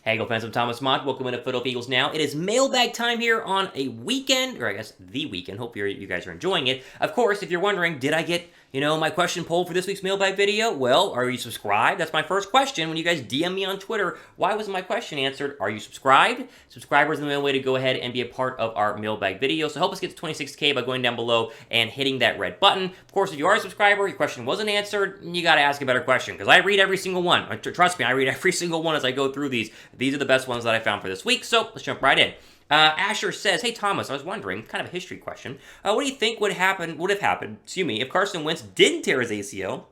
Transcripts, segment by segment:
Hey, Eagle fans, I'm Thomas Mott. Welcome into Philadelphia Eagles Now. It is mailbag time here on a weekend, or I guess the weekend. Hope you guys are enjoying it. Of course, if you're wondering, did I get, my question poll for this week's mailbag video? Well, are you subscribed? That's my first question when you guys DM me on Twitter. Why wasn't my question answered? Are you subscribed? Subscribers are the main way to go ahead and be a part of our mailbag video. So help us get to 26K by going down below and hitting that red button. Of course, if you are a subscriber, your question wasn't answered, you got to ask a better question because I read every single one. Trust me, I read every single one as I go through these. These are the best ones that I found for this week, so let's jump right in. Asher says, "Hey Thomas, I was wondering, kind of a history question. What do you think would have happened? If Carson Wentz didn't tear his ACL?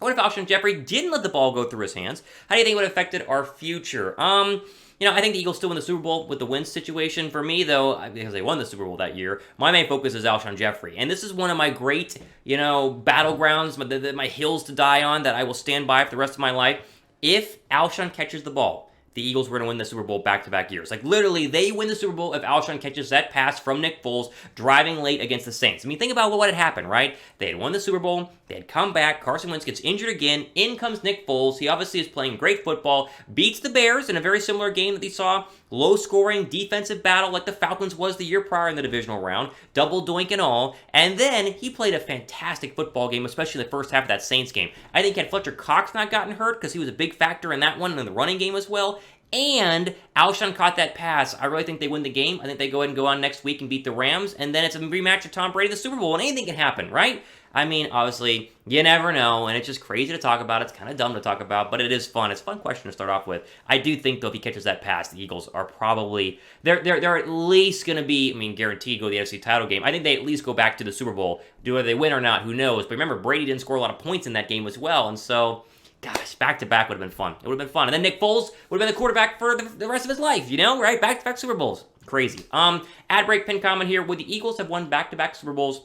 What if Alshon Jeffrey didn't let the ball go through his hands? How do you think it would have affected our future?" I think the Eagles still win the Super Bowl with the Wentz situation. For me, though, because they won the Super Bowl that year, my main focus is Alshon Jeffrey. And this is one of my great, battlegrounds, my hills to die on that I will stand by for the rest of my life. If Alshon catches the ball, the Eagles were going to win the Super Bowl back-to-back years. Like, literally, they win the Super Bowl if Alshon catches that pass from Nick Foles driving late against the Saints. I mean, think about what had happened, right? They had won the Super Bowl. They had come back. Carson Wentz gets injured again. In comes Nick Foles. He obviously is playing great football. Beats the Bears in a very similar game that they saw. Low-scoring defensive battle like the Falcons was the year prior in the divisional round. Double doink and all. And then he played a fantastic football game, especially the first half of that Saints game. I think had Fletcher Cox not gotten hurt, because he was a big factor in that one and in the running game as well, and Alshon caught that pass, I really think they win the game. I think they go ahead and go on next week and beat the Rams, and then it's a rematch of Tom Brady in the Super Bowl, and anything can happen, right? I mean, obviously, you never know, and it's just crazy to talk about. It's kind of dumb to talk about, but it is fun. It's a fun question to start off with. I do think, though, if he catches that pass, the Eagles are probably, they're at least going to be, guaranteed to go to the NFC title game. I think they at least go back to the Super Bowl. Do whether they win or not, who knows? But remember, Brady didn't score a lot of points in that game as well, and so, gosh, back-to-back would have been fun. It would have been fun. And then Nick Foles would have been the quarterback for the rest of his life, right? Back-to-back Super Bowls. Crazy. Ad break pin comment here. Would the Eagles have won back-to-back Super Bowls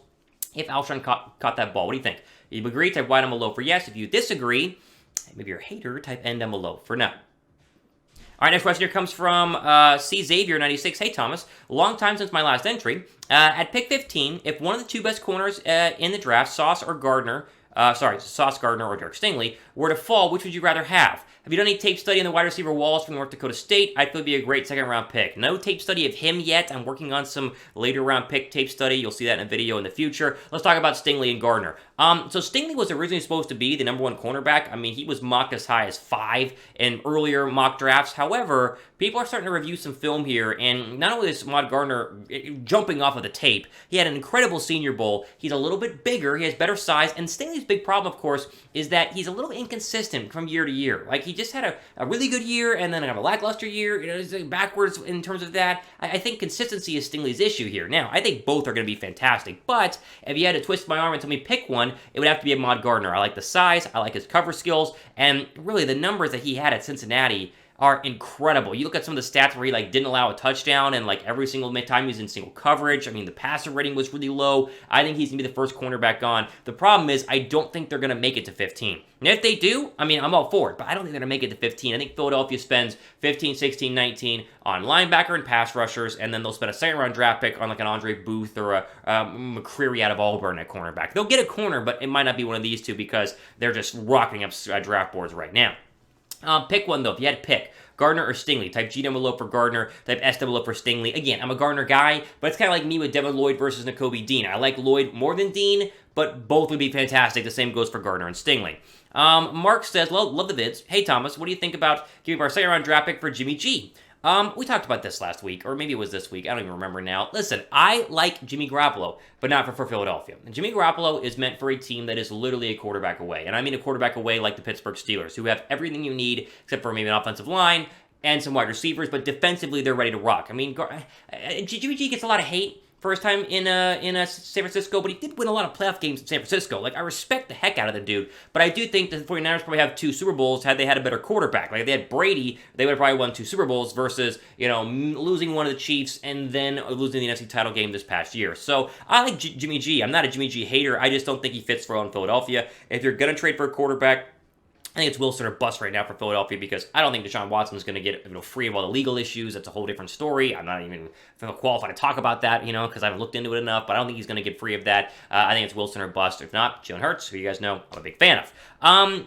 if Alshon caught that ball? What do you think? If you agree, type Y down below for yes. If you disagree, maybe you're a hater, type N down below for no. All right, next question here comes from C. Xavier96. Hey, Thomas. Long time since my last entry. At pick 15, if one of the two best corners in the draft, Sauce Gardner or Derek Stingley, were to fall, which would you rather have? Have you done any tape study on the wide receiver Walls from North Dakota State? I feel it'd be a great second-round pick. No tape study of him yet. I'm working on some later-round pick tape study. You'll see that in a video in the future. Let's talk about Stingley and Gardner. So Stingley was originally supposed to be the number one cornerback. He was mocked as high as 5 in earlier mock drafts. However, people are starting to review some film here, and not only is Ahmad Gardner jumping off of the tape, he had an incredible Senior Bowl. He's a little bit bigger. He has better size, and Stingley's big problem, of course, is that he's a little inconsistent from year to year. Like, he just had a really good year and then a lackluster year. He's backwards in terms of that. I think consistency is Stingley's issue here. Now, I think both are going to be fantastic, but if you had to twist my arm and tell me pick one, it would have to be Ahmad Gardner. I like the size, I like his cover skills, and really the numbers that he had at Cincinnati are incredible. You look at some of the stats where he didn't allow a touchdown, and every single time he was in single coverage. The passer rating was really low. I think he's gonna be the first cornerback gone. The problem is I don't think they're gonna make it to 15. And if they do, I'm all for it, but I don't think they're gonna make it to 15. I think Philadelphia spends 15, 16, 19 on linebacker and pass rushers, and then they'll spend a second-round draft pick on an Andre Booth or a McCreary out of Auburn at cornerback. They'll get a corner, but it might not be one of these two because they're just rocking up draft boards right now. Pick one, though. If you had to pick, Gardner or Stingley. Type G down below for Gardner. Type S down below for Stingley. Again, I'm a Gardner guy, but it's kind of like me with Devin Lloyd versus Nakobe Dean. I like Lloyd more than Dean, but both would be fantastic. The same goes for Gardner and Stingley. Mark says, love the vids. Hey, Thomas, what do you think about giving our second-round draft pick for Jimmy G? We talked about this last week, or maybe it was this week. I don't even remember now. Listen, I like Jimmy Garoppolo, but not for Philadelphia. And Jimmy Garoppolo is meant for a team that is literally a quarterback away. And I mean a quarterback away like the Pittsburgh Steelers, who have everything you need except for maybe an offensive line and some wide receivers, but defensively they're ready to rock. Jimmy G gets a lot of hate first time in San Francisco, but he did win a lot of playoff games in San Francisco. I respect the heck out of the dude, but I do think that the 49ers probably have 2 Super Bowls had they had a better quarterback. If they had Brady, they would have probably won 2 Super Bowls versus, losing one of the Chiefs and then losing the NFC title game this past year. So I like Jimmy G. I'm not a Jimmy G hater. I just don't think he fits for in Philadelphia. If you're going to trade for a quarterback, I think it's Wilson or bust right now for Philadelphia because I don't think Deshaun Watson is going to get free of all the legal issues. That's a whole different story. I'm not even qualified to talk about that, because I haven't looked into it enough, but I don't think he's going to get free of that. I think it's Wilson or bust. If not, Jalen Hurts, who you guys know I'm a big fan of.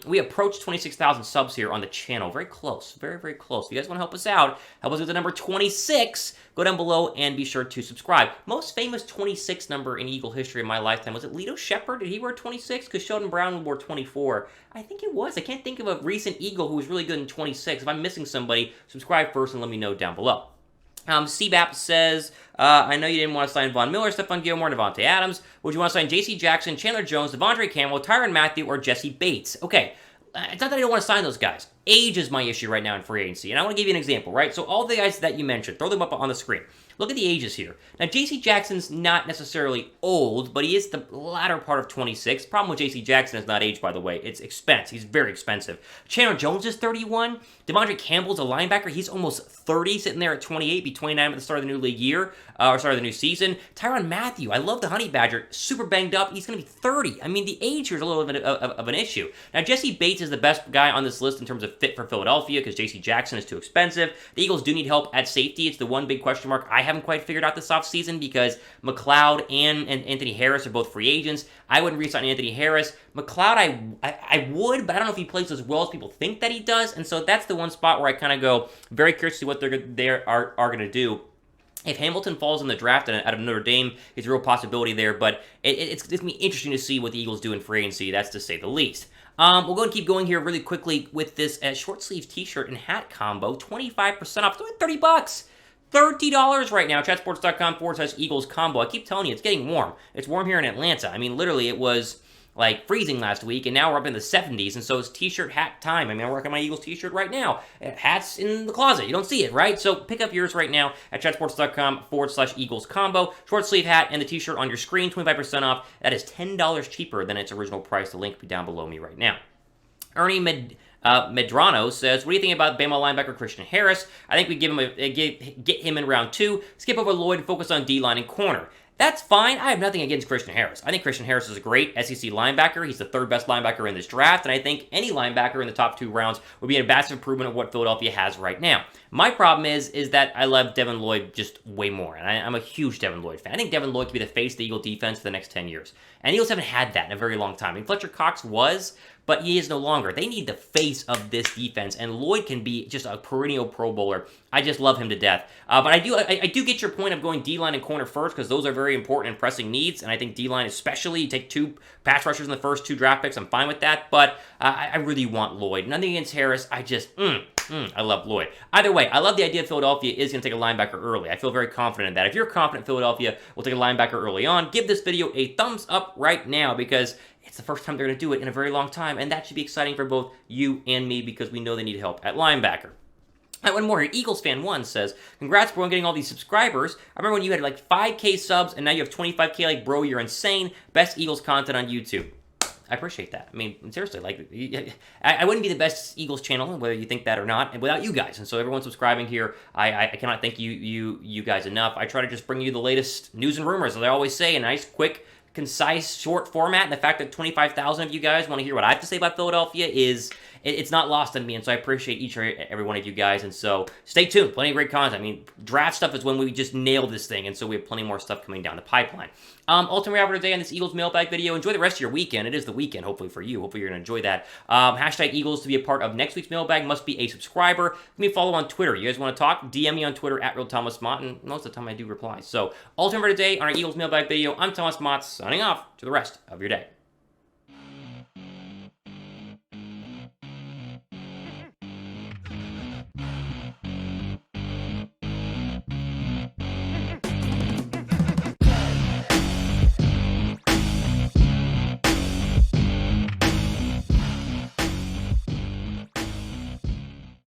We approached 26,000 subs here on the channel. Very close. Very, very close. If you guys want to help us out, help us with the number 26, go down below and be sure to subscribe. Most famous 26 number in Eagle history in my lifetime, was it Lito Shepherd? Did he wear 26? Because Sheldon Brown wore 24. I think it was. I can't think of a recent Eagle who was really good in 26. If I'm missing somebody, subscribe first and let me know down below. CBAP says, I know you didn't want to sign Von Miller, Stephon Gilmore, Devontae Adams. Would you want to sign J.C. Jackson, Chandler Jones, De'Vondre Campell, Tyrann Mathieu, or Jessie Bates? Okay, it's not that I don't want to sign those guys. Age is my issue right now in free agency, and I want to give you an example, right? So all the guys that you mentioned, throw them up on the screen. Look at the ages here. Now, J.C. Jackson's not necessarily old, but he is the latter part of 26. Problem with J.C. Jackson is not age, by the way. It's expense. He's very expensive. Chandler Jones is 31. De'Vondre Campbell's a linebacker. He's almost 30, sitting there at 28, be 29 at the start of the new league year, or start of the new season. Tyrann Mathieu, I love the Honey Badger. Super banged up. He's going to be 30. I mean, the age here is a little bit of an issue. Now, Jessie Bates is the best guy on this list in terms of fit for Philadelphia because J.C. Jackson is too expensive. The Eagles do need help at safety. It's the one big question mark I haven't quite figured out this offseason because McLeod and Anthony Harris are both free agents. I wouldn't re-sign Anthony Harris. McLeod, I would, but I don't know if he plays as well as people think that he does, and so that's the one spot where I kind of go very curious to see what they are going to do. If Hamilton falls in the draft out of Notre Dame, it's a real possibility there, but it's going to be interesting to see what the Eagles do in free agency, that's to say the least. We'll go and keep going here really quickly with this short sleeve t-shirt and hat combo, 25% off, it's only $30. $30 right now, chatsports.com/Eagles combo. I keep telling you, it's getting warm. It's warm here in Atlanta. I mean, literally, it was like freezing last week, and now we're up in the 70s, and so it's t-shirt hat time. I mean, I'm working my Eagles t-shirt right now. Hat's in the closet. You don't see it, right? So pick up yours right now at chatsports.com/Eagles combo. Short sleeve hat and the t-shirt on your screen, 25% off. That is $10 cheaper than its original price. The link will be down below me right now. Ernie Medrano says, what do you think about Bama linebacker Christian Harris? I think we give him get him in round 2, skip over Lloyd and focus on D-line and corner. That's fine. I have nothing against Christian Harris. I think Christian Harris is a great SEC linebacker. He's the 3rd best linebacker in this draft, and I think any linebacker in the top 2 rounds would be a massive improvement of what Philadelphia has right now. My problem is that I love Devin Lloyd just way more, and I'm a huge Devin Lloyd fan. I think Devin Lloyd could be the face of the Eagle defense for the next 10 years, and the Eagles haven't had that in a very long time. I mean, Fletcher Cox was, but he is no longer. They need the face of this defense, and Lloyd can be just a perennial Pro Bowler. I just love him to death. But I do get your point of going D-line and corner first because those are very important and pressing needs, and I think D-line especially, you take 2 pass rushers in the first 2 draft picks, I'm fine with that, but I really want Lloyd. Nothing against Harris, I just, I love Lloyd. Either way, I love the idea Philadelphia is going to take a linebacker early. I feel very confident in that. If you're confident Philadelphia will take a linebacker early on, give this video a thumbs up right now because it's the first time they're going to do it in a very long time, and that should be exciting for both you and me because we know they need help at linebacker. One more here. Eagles fan 1 says, congrats, bro, on getting all these subscribers. I remember when you had like 5K subs, and now you have 25K. Like, bro, you're insane. Best Eagles content on YouTube. I appreciate that. I mean, seriously, like, I wouldn't be the best Eagles channel, whether you think that or not, and without you guys. And so everyone subscribing here, I cannot thank you guys enough. I try to just bring you the latest news and rumors, as I always say, a nice, quick, concise, short format, and the fact that 25,000 of you guys want to hear what I have to say about Philadelphia is, it's not lost on me, and so I appreciate each and every one of you guys, and so stay tuned. Plenty of great content. I mean, draft stuff is when we just nailed this thing, and so we have plenty more stuff coming down the pipeline. Ultimate wrap for today on this Eagles mailbag video. Enjoy the rest of your weekend. It is the weekend, hopefully for you. Hopefully you're going to enjoy that. Hashtag Eagles to be a part of next week's mailbag must be a subscriber. Give me a follow on Twitter. You guys want to talk? DM me on Twitter at @RealThomasMott, and most of the time I do reply. So, ultimate for today on our Eagles mailbag video. I'm Thomas Mott, signing off to the rest of your day.